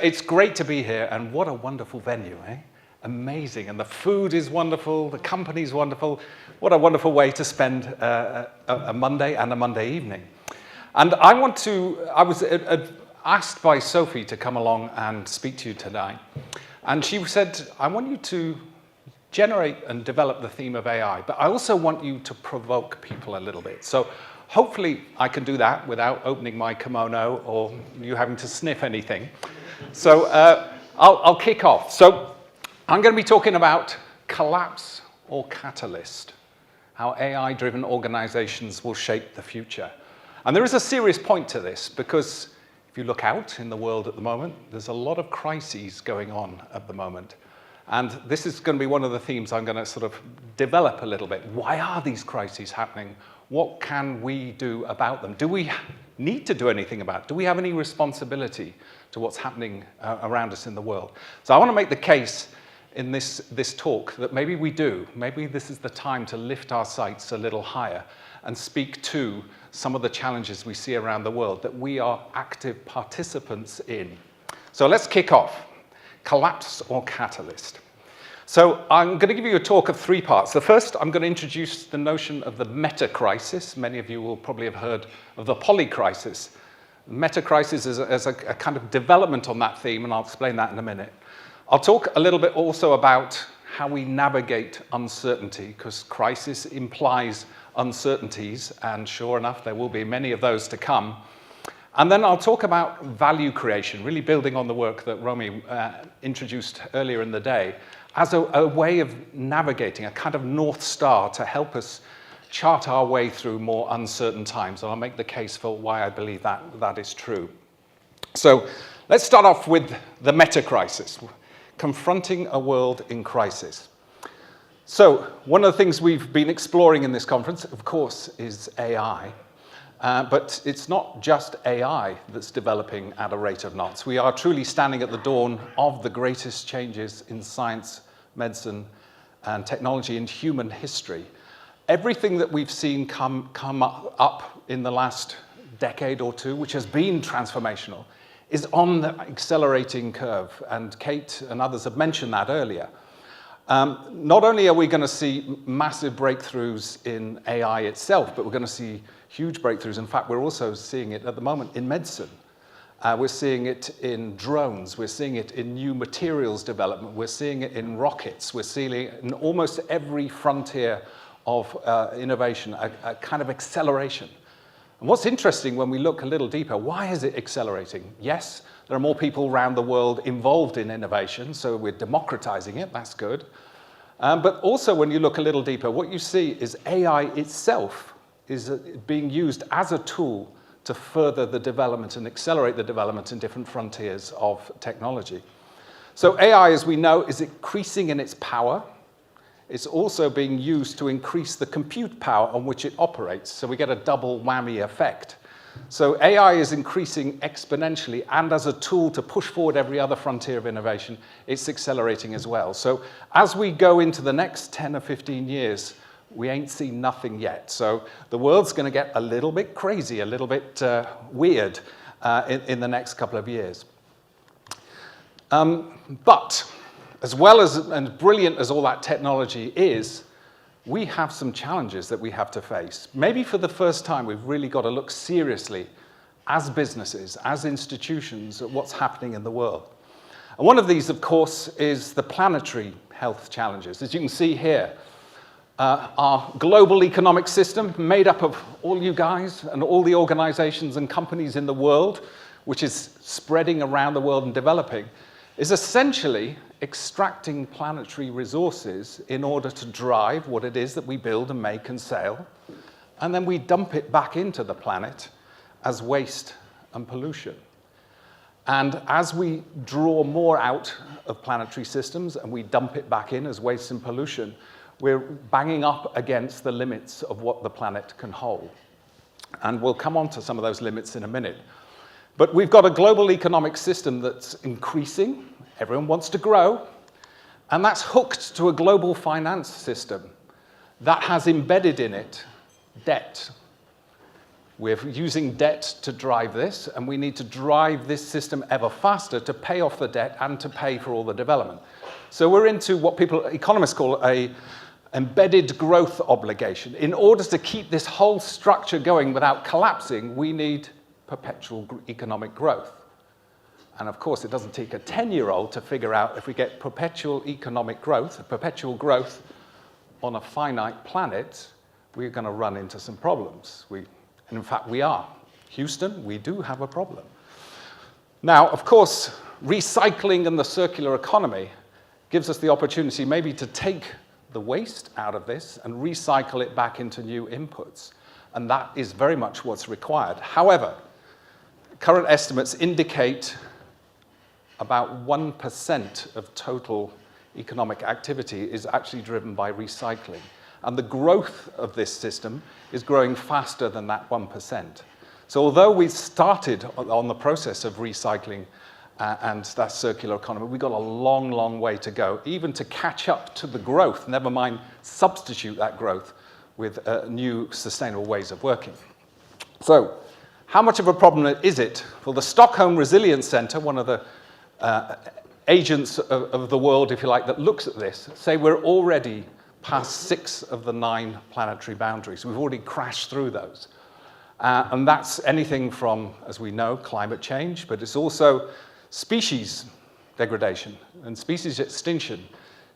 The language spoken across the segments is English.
It's great to be here, and what a wonderful venue, eh? Amazing, and the food is wonderful, the company's wonderful. What a wonderful way to spend a Monday and a Monday evening. And I was asked by Sophie to come along and speak to you tonight. And she said, I want you to generate and develop the theme of AI, but I also want you to provoke people a little bit. So hopefully I can do that without opening my kimono or you having to sniff anything. So I'll kick off. So I'm going to be talking about collapse or catalyst, how AI-driven organizations will shape the future. And there is a serious point to this, because if you look out in the world at the moment, there's a lot of crises going on at the moment. And this is going to be one of the themes I'm going to sort of develop a little bit. Why are these crises happening? What can we do about them? Do we need to do anything about it? Do we have any responsibility to what's happening around us in the world? So I want to make the case in this talk that maybe we do. Maybe this is the time to lift our sights a little higher and speak to some of the challenges we see around the world that we are active participants in. So let's kick off. Collapse or catalyst. So I'm going to give you a talk of three parts. The first, I'm going to introduce the notion of the meta-crisis. Many of you will probably have heard of the poly-crisis. Meta-crisis is a kind of development on that theme, and I'll explain that in a minute. I'll talk a little bit also about how we navigate uncertainty, because crisis implies uncertainties, and sure enough, there will be many of those to come. And then I'll talk about value creation, really building on the work that Romy introduced earlier in the day, as a way of navigating, a kind of North Star to help us chart our way through more uncertain times. And I'll make the case for why I believe that is true. So let's start off with the meta-crisis, confronting a world in crisis. So one of the things we've been exploring in this conference, of course, is AI. But it's not just AI that's developing at a rate of knots. We are truly standing at the dawn of the greatest changes in science, medicine, and technology in human history. Everything that we've seen come up in the last decade or two, which has been transformational, is on the accelerating curve. And Kate and others have mentioned that earlier. Not only are we going to see massive breakthroughs in AI itself, but we're going to see huge breakthroughs. In fact, we're also seeing it at the moment in medicine. We're seeing it in drones. We're seeing it in new materials development. We're seeing it in rockets. We're seeing it in almost every frontier of innovation, a kind of acceleration. And what's interesting when we look a little deeper, why is it accelerating? Yes, there are more people around the world involved in innovation, so we're democratizing it, that's good. But also when you look a little deeper, what you see is AI itself is being used as a tool to further the development and accelerate the development in different frontiers of technology. So AI, as we know, is increasing in its power. It's also being used to increase the compute power on which it operates. So we get a double whammy effect. So AI is increasing exponentially, and as a tool to push forward every other frontier of innovation, it's accelerating as well. So as we go into the next 10 or 15 years, we ain't seen nothing yet. So the world's going to get a little bit crazy, a little bit weird in the next couple of years. But as well as and brilliant as all that technology is, we have some challenges that we have to face. Maybe for the first time, we've really got to look seriously as businesses, as institutions, at what's happening in the world. And one of these, of course, is the planetary health challenges. As you can see here, our global economic system, made up of all you guys and all the organizations and companies in the world, which is spreading around the world and developing, is essentially extracting planetary resources in order to drive what it is that we build and make and sell, and then we dump it back into the planet as waste and pollution. And as we draw more out of planetary systems and we dump it back in as waste and pollution, we're banging up against the limits of what the planet can hold. And we'll come on to some of those limits in a minute. But we've got a global economic system that's increasing. Everyone wants to grow. And that's hooked to a global finance system that has embedded in it debt. We're using debt to drive this, and we need to drive this system ever faster to pay off the debt and to pay for all the development. So we're into what economists call a embedded growth obligation. In order to keep this whole structure going without collapsing, we need perpetual economic growth. And of course, it doesn't take a 10-year-old to figure out if we get perpetual economic growth, perpetual growth on a finite planet, we're going to run into some problems. And in fact, we are. Houston, we do have a problem. Now, of course, recycling and the circular economy gives us the opportunity maybe to take the waste out of this and recycle it back into new inputs. And that is very much what's required. However, current estimates indicate about 1% of total economic activity is actually driven by recycling. And the growth of this system is growing faster than that 1%. So although we started on the process of recycling and that circular economy, we've got a long, long way to go, even to catch up to the growth, never mind substitute that growth with new sustainable ways of working. So how much of a problem is it? Well, the Stockholm Resilience Centre, one of the agents of the world, if you like, that looks at this, say we're already past 6 of the 9 planetary boundaries. We've already crashed through those. And that's anything from, as we know, climate change, but it's also species degradation and species extinction.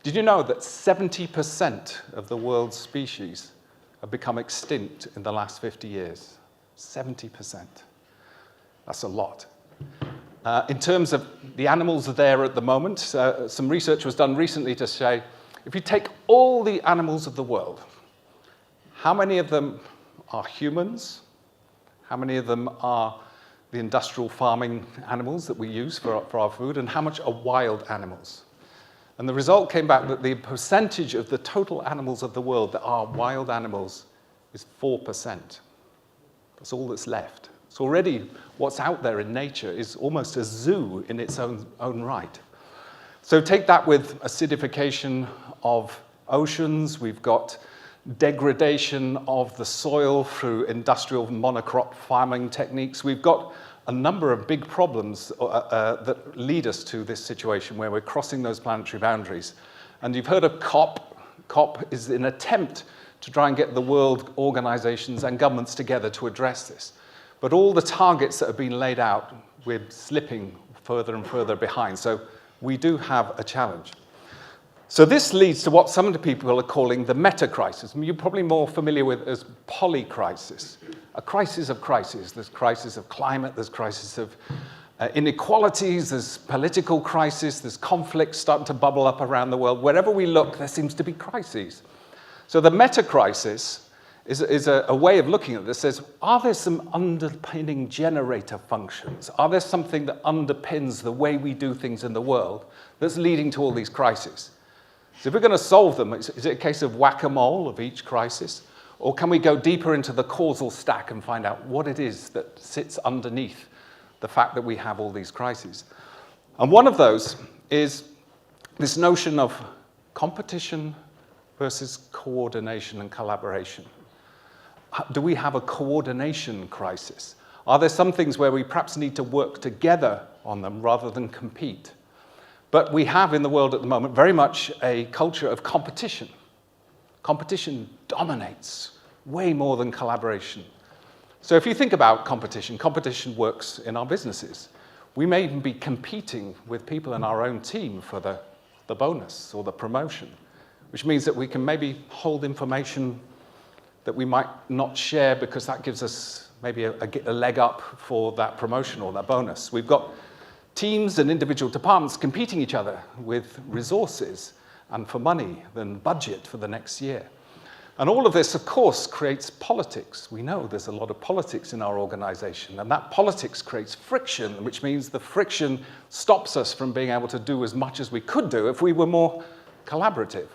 Did you know that 70% of the world's species have become extinct in the last 50 years? 70%. That's a lot. In terms of the animals there at the moment, some research was done recently to say, if you take all the animals of the world, how many of them are humans? How many of them are the industrial farming animals that we use for our food? And how much are wild animals? And the result came back that the percentage of the total animals of the world that are wild animals is 4%. That's all that's left. So already what's out there in nature is almost a zoo in its own right. So take that with acidification of oceans. We've got degradation of the soil through industrial monocrop farming techniques. We've got a number of big problems that lead us to this situation where we're crossing those planetary boundaries. And you've heard of COP. COP is an attempt to try and get the world organizations and governments together to address this. But all the targets that have been laid out, we're slipping further and further behind. So we do have a challenge. So this leads to what some of the people are calling the meta-crisis. You're probably more familiar with as polycrisis, a crisis of crises. There's crisis of climate, there's crisis of inequalities, there's political crisis, there's conflicts starting to bubble up around the world. Wherever we look, there seems to be crises. So the meta-crisis is a way of looking at this. Says, are there some underpinning generator functions? Are there something that underpins the way we do things in the world that's leading to all these crises? So if we're going to solve them, is it a case of whack-a-mole of each crisis? Or can we go deeper into the causal stack and find out what it is that sits underneath the fact that we have all these crises? And one of those is this notion of competition versus coordination and collaboration. Do we have a coordination crisis? Are there some things where we perhaps need to work together on them rather than compete? But we have in the world at the moment very much a culture of competition. Competition dominates way more than collaboration. So if you think about competition, competition works in our businesses. We may even be competing with people in our own team for the bonus or the promotion, which means that we can maybe hold information that we might not share because that gives us maybe a leg up for that promotion or that bonus. We've got teams and individual departments competing each other with resources and for money and budget for the next year. And all of this, of course, creates politics. We know there's a lot of politics in our organization, and that politics creates friction, which means the friction stops us from being able to do as much as we could do if we were more collaborative.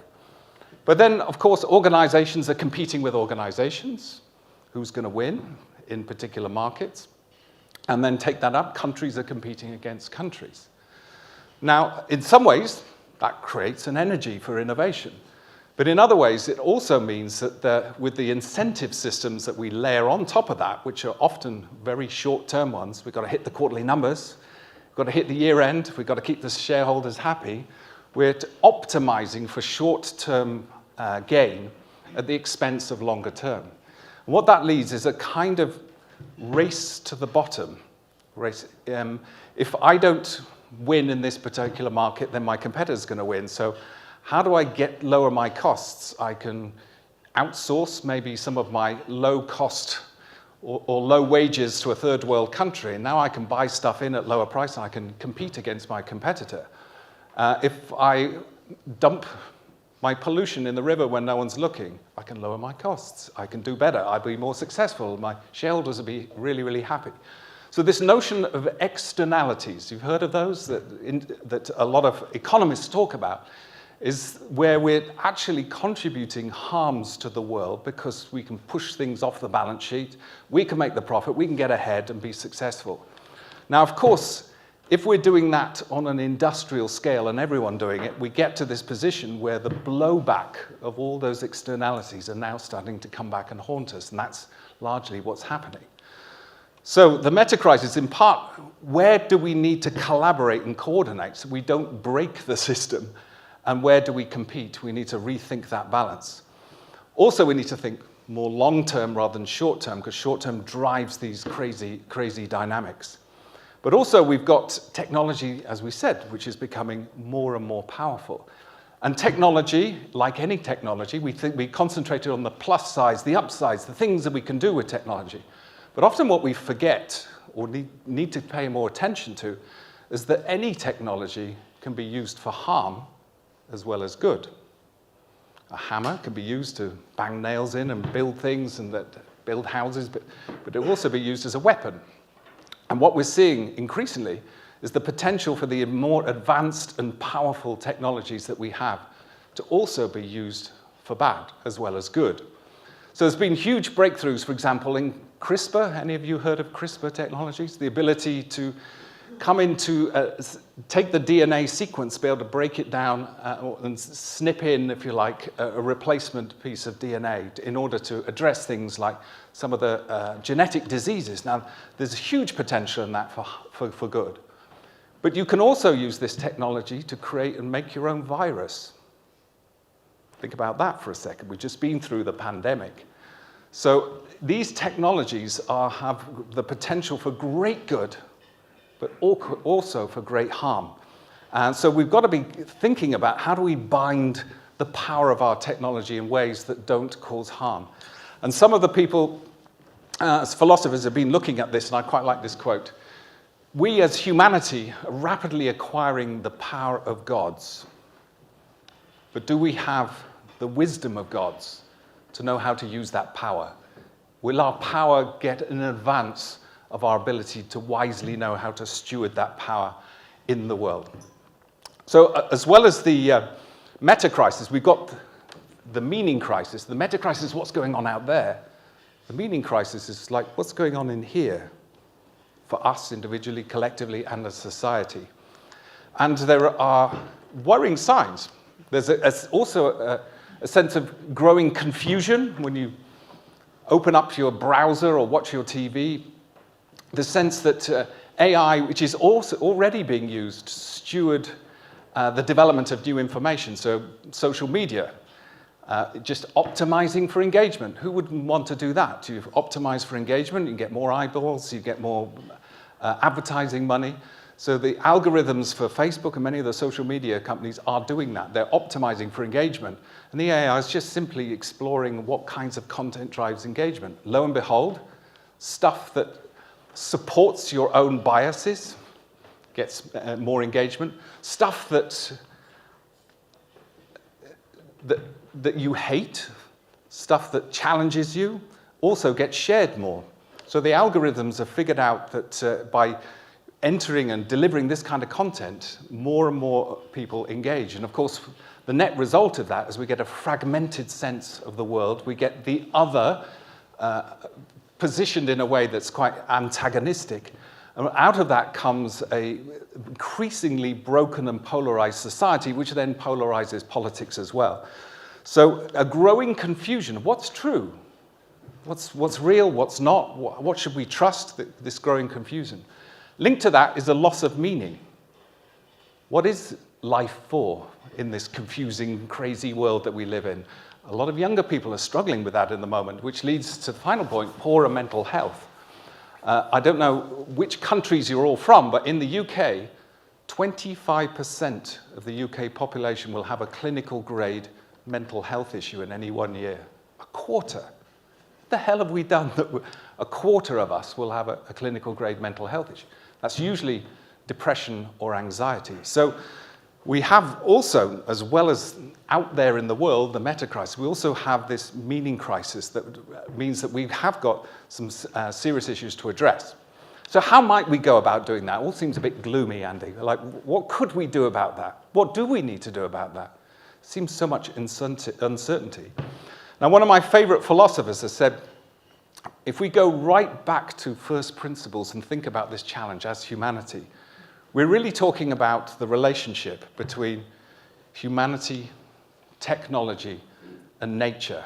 But then, of course, organizations are competing with organizations. Who's going to win in particular markets? And then take that up, countries are competing against countries. Now, in some ways, that creates an energy for innovation. But in other ways, it also means that with the incentive systems that we layer on top of that, which are often very short-term ones, we've got to hit the quarterly numbers, we've got to hit the year end, we've got to keep the shareholders happy, we're optimizing for short-term gain at the expense of longer term. And what that leads is a kind of race to the bottom. If I don't win in this particular market, then my competitor's going to win. So how do I lower my costs? I can outsource maybe some of my low cost or low wages to a third world country, and now I can buy stuff in at lower price and I can compete against my competitor. If I dump my pollution in the river when no one's looking, I can lower my costs. I can do better. I'll be more successful. My shareholders will be really, really happy. So this notion of externalities, you've heard of those that a lot of economists talk about, is where we're actually contributing harms to the world because we can push things off the balance sheet, we can make the profit, we can get ahead and be successful. Now, of course, if we're doing that on an industrial scale and everyone doing it, we get to this position where the blowback of all those externalities are now starting to come back and haunt us, and that's largely what's happening. So the meta-crisis, in part, where do we need to collaborate and coordinate so we don't break the system? And where do we compete? We need to rethink that balance. Also, we need to think more long-term rather than short-term, because short-term drives these crazy, crazy dynamics. But also, we've got technology, as we said, which is becoming more and more powerful. And technology, like any technology, we concentrated on the plus sides, the upsides, the things that we can do with technology. But often what we forget, or need to pay more attention to, is that any technology can be used for harm as well as good. A hammer can be used to bang nails in and build things and build houses, but it will also be used as a weapon. And what we're seeing increasingly is the potential for the more advanced and powerful technologies that we have to also be used for bad as well as good. So there's been huge breakthroughs, for example, in CRISPR. Any of you heard of CRISPR technologies? The ability to come into, take the DNA sequence, be able to break it down and snip in, if you like, a replacement piece of DNA in order to address things like some of the genetic diseases. Now, there's huge potential in that for good. But you can also use this technology to create and make your own virus. Think about that for a second. We've just been through the pandemic. So these technologies have the potential for great good, but also for great harm. And so we've got to be thinking about how do we bind the power of our technology in ways that don't cause harm. And some of the people, as philosophers, have been looking at this, and I quite like this quote. We as humanity are rapidly acquiring the power of gods. But do we have the wisdom of gods to know how to use that power? Will our power get in advance of our ability to wisely know how to steward that power in the world? So as well as the meta-crisis, we've got the meaning crisis. The meta-crisis is what's going on out there. The meaning crisis is like what's going on in here for us individually, collectively, and as society. And there are worrying signs. There's also a sense of growing confusion when you open up your browser or watch your TV. The sense that AI, which is also already being used to steward the development of new information, so social media, just optimizing for engagement. Who wouldn't want to do that? You optimize for engagement, you get more eyeballs, you get more advertising money. So the algorithms for Facebook and many of the social media companies are doing that. They're optimizing for engagement. And the AI is just simply exploring what kinds of content drives engagement. Lo and behold, stuff that supports your own biases gets more engagement. Stuff that you hate, stuff that challenges you, also gets shared more. So the algorithms have figured out that by entering and delivering this kind of content, more and more people engage. And of course, the net result of that is we get a fragmented sense of the world. We get the other positioned in a way that's quite antagonistic. And out of that comes a increasingly broken and polarized society, which then polarizes politics as well. So a growing confusion. What's true? What's real? What's not? What should we trust? This growing confusion. Linked to that is a loss of meaning. What is life for in this confusing, crazy world that we live in? A lot of younger people are struggling with that in the moment, which leads to the final point, poorer mental health. I don't know which countries you're all from, but in the UK, 25% of the UK population will have a clinical grade mental health issue in any 1 year. A quarter. What the hell have we done that a quarter of us will have a clinical grade mental health issue? That's usually depression or anxiety. So we have also, as well as out there in the world, the meta crisis, we also have this meaning crisis that means that we have got some serious issues to address. So how might we go about doing that? It all seems a bit gloomy, Andy. Like, what could we do about that? What do we need to do about that? It seems so much uncertainty. Now, one of my favorite philosophers has said, if we go right back to first principles and think about this challenge as humanity, we're really talking about the relationship between humanity, technology, and nature.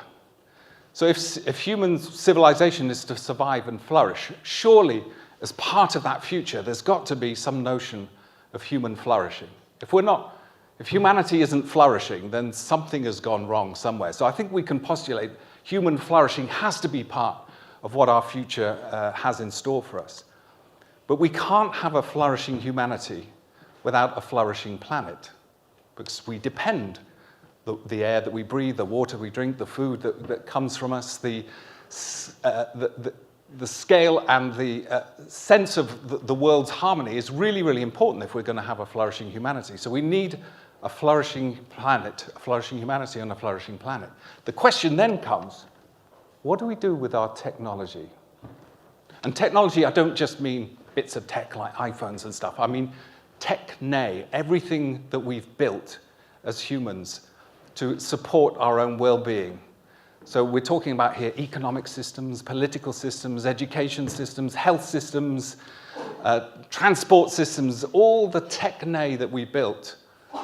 So if human civilization is to survive and flourish, surely as part of that future, there's got to be some notion of human flourishing. If humanity isn't flourishing, then something has gone wrong somewhere. So I think we can postulate human flourishing has to be part of what our future has in store for us. But we can't have a flourishing humanity without a flourishing planet, because we depend the air that we breathe, the water we drink, the food that comes from us, the scale and the sense of the world's harmony is really, really important if we're going to have a flourishing humanity. So we need a flourishing planet, a flourishing humanity on a flourishing planet. The question then comes, what do we do with our technology? And technology, I don't just mean bits of tech like iPhones and stuff. I mean techne, everything that we've built as humans to support our own well-being. So we're talking about here economic systems, political systems, education systems, health systems, transport systems, all the techne that we built.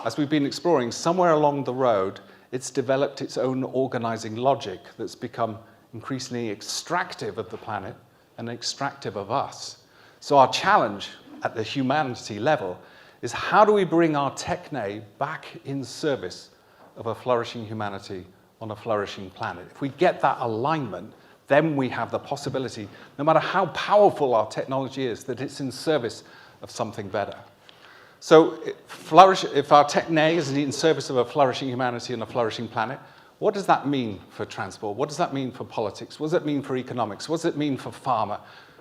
As we've been exploring, somewhere along the road, it's developed its own organizing logic that's become increasingly extractive of the planet and extractive of us. So our challenge at the humanity level is how do we bring our techne back in service of a flourishing humanity on a flourishing planet? If we get that alignment, then we have the possibility, no matter how powerful our technology is, that it's in service of something better. So if our techne is in service of a flourishing humanity and a flourishing planet, what does that mean for transport? What does that mean for politics? What does it mean for economics? What does it mean for pharma?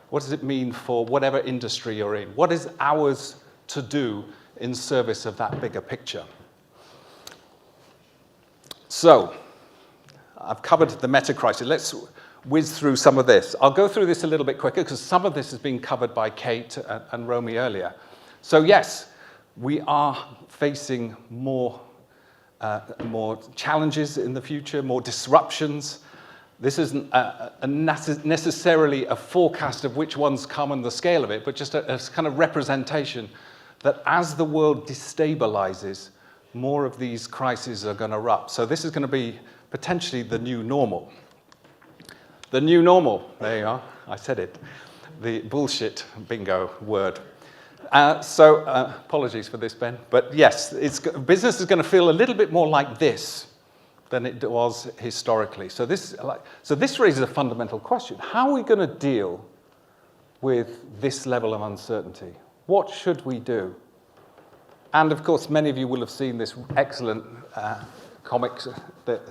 What does it mean for whatever industry you're in? What is ours to do in service of that bigger picture? So I've covered the meta crisis. Let's whiz through some of this. I'll go through this a little bit quicker because some of this has been covered by Kate and Romy earlier. So yes, we are facing more challenges in the future, more disruptions. This isn't necessarily a forecast of which ones come and the scale of it, but just a kind of representation that as the world destabilizes, more of these crises are going to erupt. So this is going to be potentially the new normal. The new normal, there you are, I said it. The bullshit bingo word. Apologies for this, Ben. But yes, business is going to feel a little bit more like this than it was historically. So this raises a fundamental question. How are we going to deal with this level of uncertainty? What should we do? And of course, many of you will have seen this excellent comic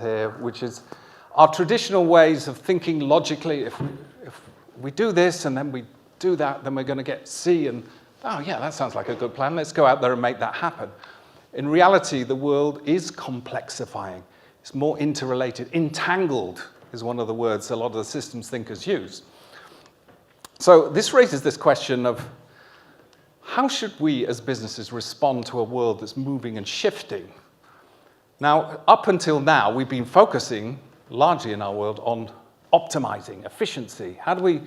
here, which is our traditional ways of thinking logically. If we do this and then we do that, then we're going to get C and oh, yeah, that sounds like a good plan. Let's go out there and make that happen. In reality, the world is complexifying. It's more interrelated. Entangled is one of the words a lot of the systems thinkers use. So this raises this question of how should we as businesses respond to a world that's moving and shifting? Now, up until now, we've been focusing largely in our world on optimizing, efficiency. How do we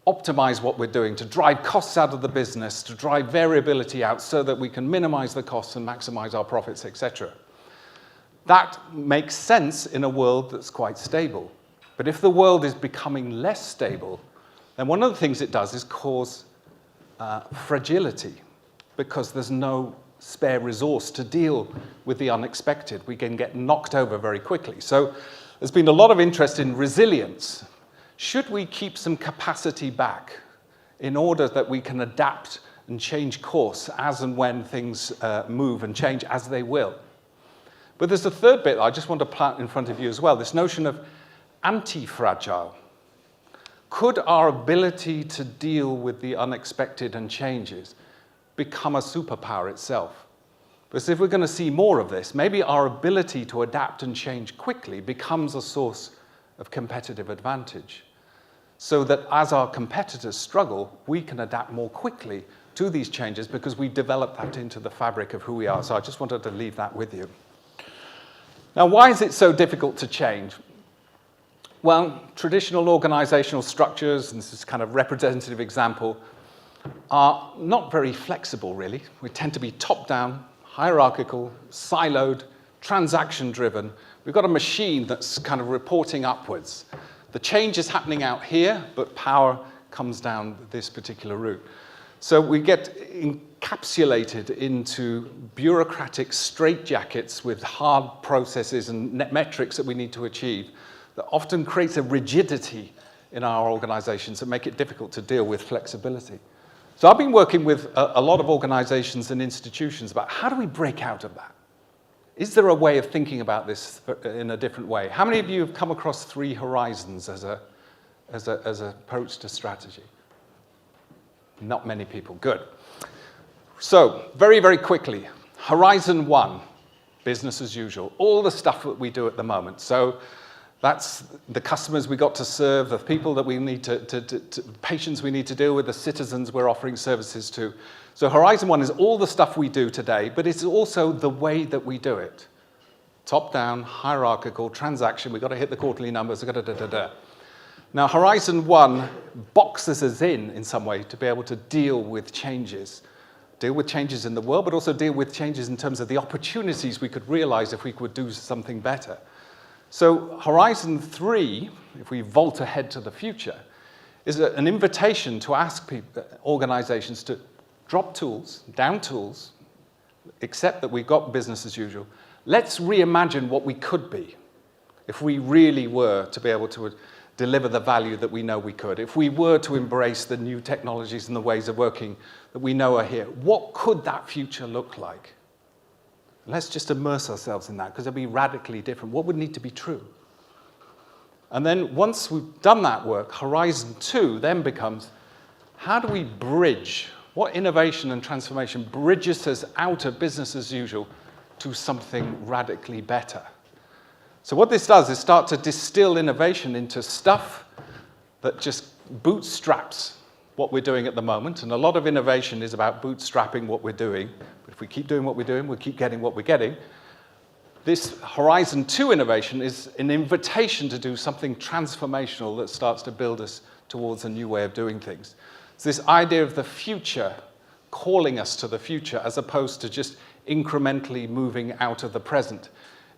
optimize what we're doing to drive costs out of the business, to drive variability out so that we can minimize the costs and maximize our profits, etc. That makes sense in a world that's quite stable. But if the world is becoming less stable, then one of the things it does is cause fragility, because there's no spare resource to deal with the unexpected. We can get knocked over very quickly. So there's been a lot of interest in resilience. Should we keep some capacity back in order that we can adapt and change course as and when things move and change, as they will? But there's a third bit I just want to plant in front of you as well, this notion of anti-fragile. Could our ability to deal with the unexpected and changes become a superpower itself? Because if we're going to see more of this, maybe our ability to adapt and change quickly becomes a source of competitive advantage, so that as our competitors struggle, we can adapt more quickly to these changes because we've developed that into the fabric of who we are. So I just wanted to leave that with you. Now, why is it so difficult to change? Well, traditional organizational structures, and this is kind of representative example, are not very flexible, really. We tend to be top-down, hierarchical, siloed, transaction-driven. We've got a machine that's kind of reporting upwards. The change is happening out here, but power comes down this particular route. So we get encapsulated into bureaucratic straitjackets with hard processes and metrics that we need to achieve that often creates a rigidity in our organizations that make it difficult to deal with flexibility. So I've been working with a lot of organizations and institutions about how do we break out of that? Is there a way of thinking about this in a different way? How many of you have come across 3 horizons as an approach to strategy? Not many people. Good. So very, very quickly, Horizon 1, business as usual, all the stuff that we do at the moment. So that's the customers we got to serve, the people that we need patients we need to deal with, the citizens we're offering services to. So Horizon 1 is all the stuff we do today, but it's also the way that we do it. Top-down, hierarchical, transaction, we've got to hit the quarterly numbers, Now, Horizon 1 boxes us in some way to be able to deal with changes in the world, but also deal with changes in terms of the opportunities we could realize if we could do something better. So Horizon 3, if we vault ahead to the future, is an invitation to ask organizations to drop tools, down tools, accept that we've got business as usual. Let's reimagine what we could be if we really were to be able to deliver the value that we know we could. If we were to embrace the new technologies and the ways of working that we know are here, what could that future look like? Let's just immerse ourselves in that, because it'll be radically different. What would need to be true? And then once we've done that work, Horizon 2 then becomes, how do we bridge? What innovation and transformation bridges us out of business as usual to something radically better? So what this does is start to distill innovation into stuff that just bootstraps what we're doing at the moment. And a lot of innovation is about bootstrapping what we're doing. But if we keep doing what we're doing, we'll keep getting what we're getting. This Horizon 2 innovation is an invitation to do something transformational that starts to build us towards a new way of doing things. It's this idea of the future calling us to the future as opposed to just incrementally moving out of the present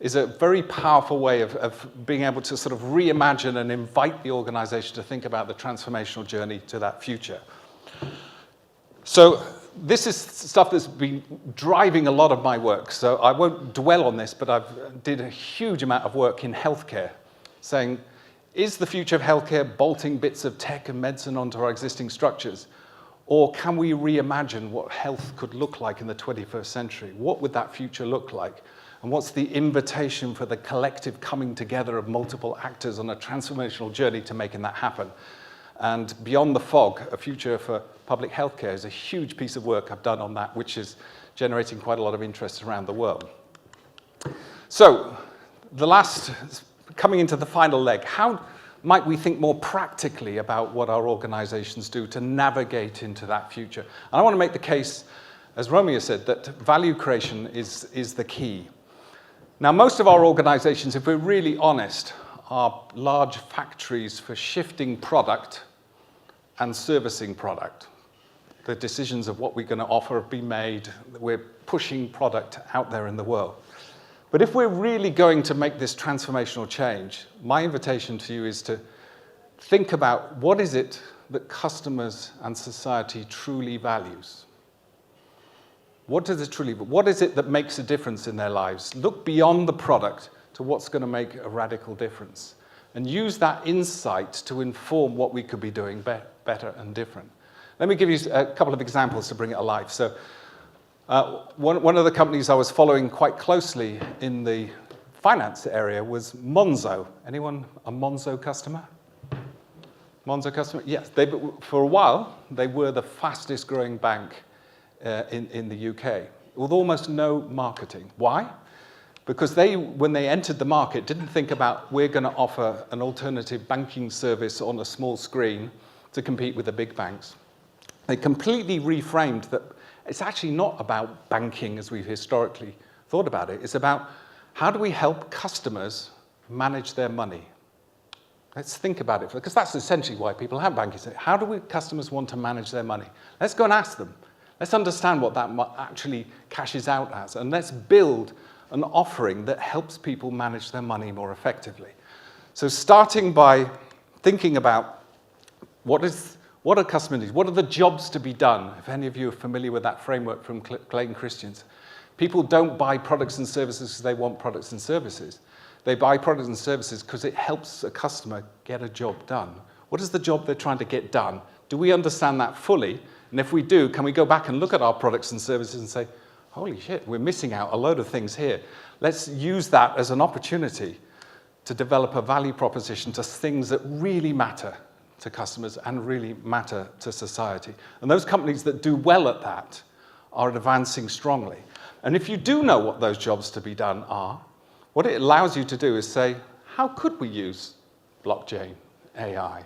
is a very powerful way of being able to sort of reimagine and invite the organization to think about the transformational journey to that future. So this is stuff that's been driving a lot of my work. So I won't dwell on this, but I've did a huge amount of work in healthcare, saying, is the future of healthcare bolting bits of tech and medicine onto our existing structures? Or can we reimagine what health could look like in the 21st century? What would that future look like? And what's the invitation for the collective coming together of multiple actors on a transformational journey to making that happen? And Beyond the Fog, a future for public healthcare, is a huge piece of work I've done on that, which is generating quite a lot of interest around the world. So, coming into the final leg, how might we think more practically about what our organizations do to navigate into that future? And I want to make the case, as Romeo said, that value creation is the key. Now, most of our organizations, if we're really honest, are large factories for shifting product and servicing product. The decisions of what we're going to offer have been made. We're pushing product out there in the world. But if we're really going to make this transformational change, my invitation to you is to think about what is it that customers and society truly values. What is it that makes a difference in their lives? Look beyond the product to what's going to make a radical difference, and use that insight to inform what we could be doing better and different. Let me give you a couple of examples to bring it alive. So one of the companies I was following quite closely in the finance area was Monzo. Anyone a Monzo customer? Monzo customer? Yes. For a while, they were the fastest growing bank in the UK, with almost no marketing. Why? Because when they entered the market, didn't think about, we're going to offer an alternative banking service on a small screen to compete with the big banks. They completely reframed that it's actually not about banking as we've historically thought about it. It's about how do we help customers manage their money? Let's think about it, because that's essentially why people have banking. How do customers want to manage their money? Let's go and ask them. Let's understand what that actually cashes out as, and let's build an offering that helps people manage their money more effectively. So starting by thinking about what are customer needs? What are the jobs to be done? If any of you are familiar with that framework from Clayton Christensen, people don't buy products and services because they want products and services. They buy products and services because it helps a customer get a job done. What is the job they're trying to get done? Do we understand that fully? And if we do, can we go back and look at our products and services and say, holy shit, we're missing out a load of things here. Let's use that as an opportunity to develop a value proposition to things that really matter to customers and really matter to society. And those companies that do well at that are advancing strongly. And if you do know what those jobs to be done are, what it allows you to do is say, how could we use blockchain, AI,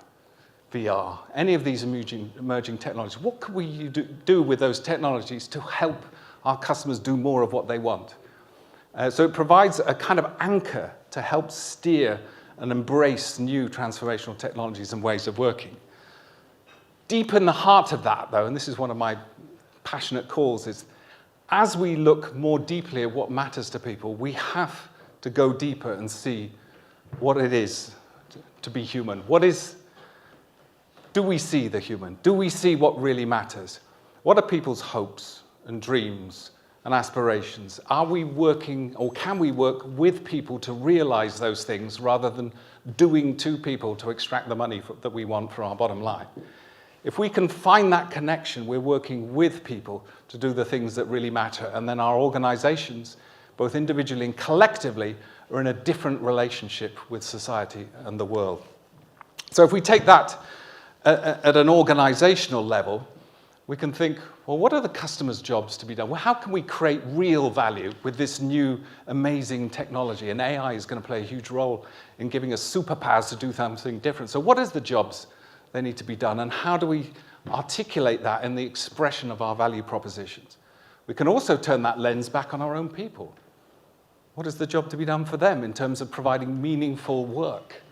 VR, any of these emerging technologies? What could we do with those technologies to help our customers do more of what they want? So it provides a kind of anchor to help steer and embrace new transformational technologies and ways of working. Deep in the heart of that, though, and this is one of my passionate calls, is as we look more deeply at what matters to people, we have to go deeper and see what it is to be human. Do we see the human? Do we see what really matters? What are people's hopes and dreams and aspirations? Are we working, or can we work with people to realize those things rather than doing to people to extract the money that we want for our bottom line? If we can find that connection, we're working with people to do the things that really matter, and then our organizations, both individually and collectively, are in a different relationship with society and the world. So if we take that at an organizational level, we can think, well, what are the customers' jobs to be done? Well, how can we create real value with this new amazing technology? And AI is going to play a huge role in giving us superpowers to do something different. So what is the jobs that need to be done? And how do we articulate that in the expression of our value propositions? We can also turn that lens back on our own people. What is the job to be done for them in terms of providing meaningful work?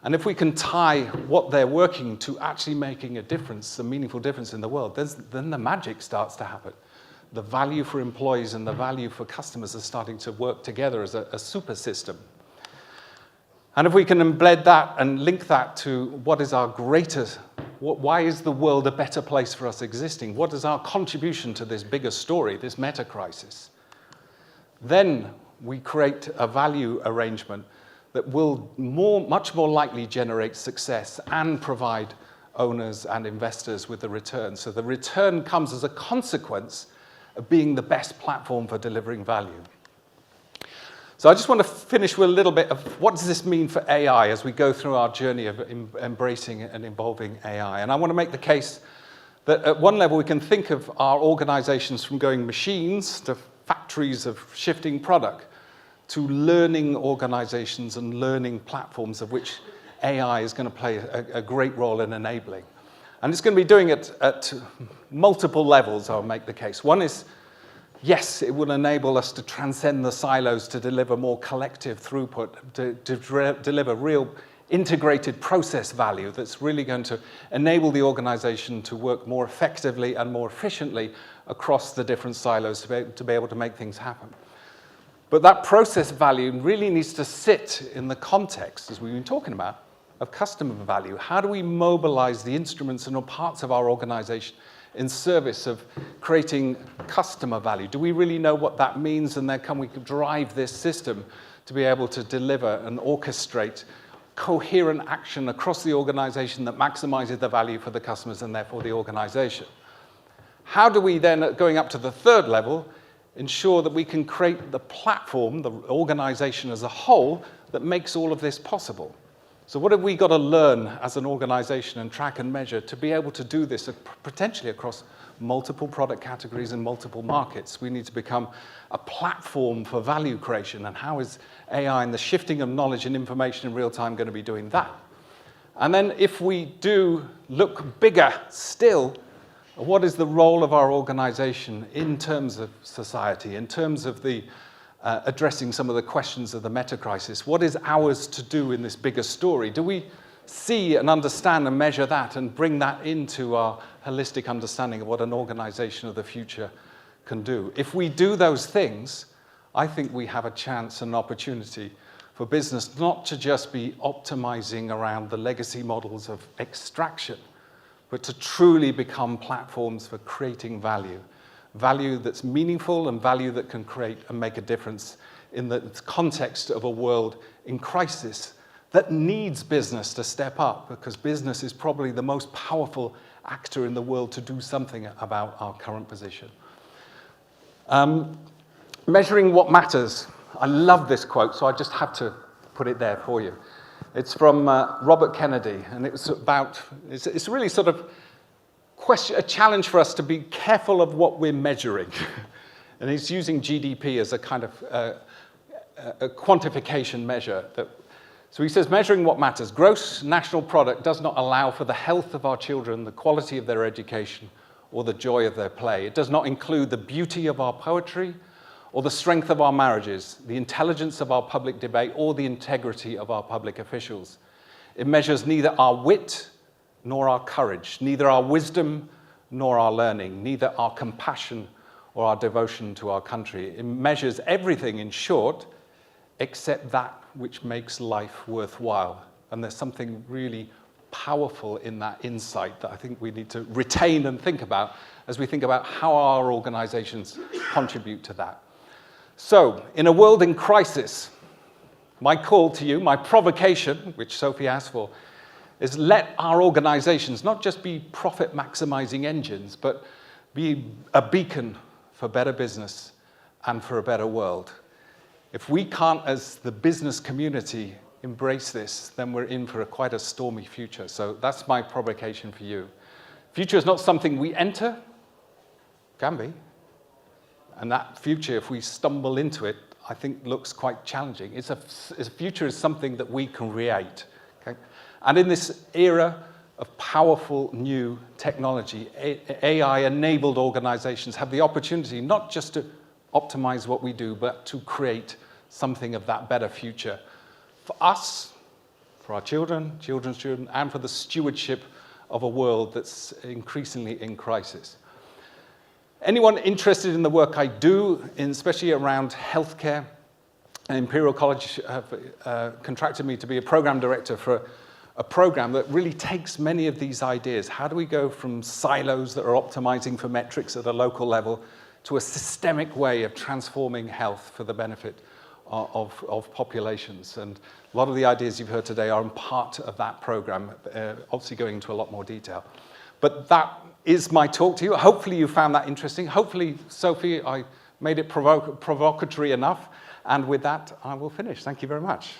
And if we can tie what they're working to actually making a difference, a meaningful difference in the world, then the magic starts to happen. The value for employees and the value for customers are starting to work together as a super system. And if we can embed that and link that to what is our greatest, why is the world a better place for us existing? What is our contribution to this bigger story, this meta crisis? Then we create a value arrangement that will much more likely generate success and provide owners and investors with the return. So the return comes as a consequence of being the best platform for delivering value. So I just want to finish with a little bit of what does this mean for AI as we go through our journey of embracing and evolving AI. And I want to make the case that at one level we can think of our organizations from going machines to factories of shifting product, to learning organizations and learning platforms of which AI is going to play a great role in enabling. And it's going to be doing it at multiple levels, I'll make the case. One is, yes, it will enable us to transcend the silos to deliver more collective throughput, to deliver real integrated process value that's really going to enable the organization to work more effectively and more efficiently across the different silos to be able to make things happen. But that process value really needs to sit in the context, as we've been talking about, of customer value. How do we mobilize the instruments and all parts of our organization in service of creating customer value? Do we really know what that means? And then can we drive this system to be able to deliver and orchestrate coherent action across the organization that maximizes the value for the customers and therefore the organization? How do we then, going up to the third level, ensure that we can create the platform, the organization as a whole, that makes all of this possible? So what have we got to learn as an organization and track and measure to be able to do this potentially across multiple product categories and multiple markets? We need to become a platform for value creation. And how is AI and the shifting of knowledge and information in real time going to be doing that? And then if we do look bigger still, what is the role of our organization in terms of society, in terms of the addressing some of the questions of the meta-crisis? What is ours to do in this bigger story? Do we see and understand and measure that and bring that into our holistic understanding of what an organization of the future can do? If we do those things, I think we have a chance and opportunity for business not to just be optimizing around the legacy models of extraction, but to truly become platforms for creating value. Value that's meaningful and value that can create and make a difference in the context of a world in crisis that needs business to step up, because business is probably the most powerful actor in the world to do something about our current position. Measuring what matters. I love this quote, so I just have to put it there for you. It's from Robert Kennedy, and it's really sort of a challenge for us to be careful of what we're measuring. And he's using GDP as a kind of a quantification measure. So he says, measuring what matters. Gross national product does not allow for the health of our children, the quality of their education, or the joy of their play. It does not include the beauty of our poetry, or the strength of our marriages, the intelligence of our public debate, or the integrity of our public officials. It measures neither our wit nor our courage, neither our wisdom nor our learning, neither our compassion or our devotion to our country. It measures everything, in short, except that which makes life worthwhile. And there's something really powerful in that insight that I think we need to retain and think about as we think about how our organizations contribute to that. So, in a world in crisis, my call to you, my provocation, which Sophie asked for, is let our organizations not just be profit-maximizing engines, but be a beacon for better business and for a better world. If we can't, as the business community, embrace this, then we're in for quite a stormy future. So that's my provocation for you. Future is not something we enter, can be. And that future, if we stumble into it, I think looks quite challenging. It's a future is something that we can create. Okay? And in this era of powerful new technology, AI-enabled organizations have the opportunity not just to optimize what we do, but to create something of that better future for us, for our children, children's children, and for the stewardship of a world that's increasingly in crisis. Anyone interested in the work I do, especially around healthcare, Imperial College have contracted me to be a program director for a program that really takes many of these ideas. How do we go from silos that are optimizing for metrics at a local level to a systemic way of transforming health for the benefit of populations? And a lot of the ideas you've heard today are part of that program, obviously going into a lot more detail. But that is my talk to you. Hopefully you found that interesting. Hopefully, Sophie, I made it provocatory enough. And with that, I will finish. Thank you very much.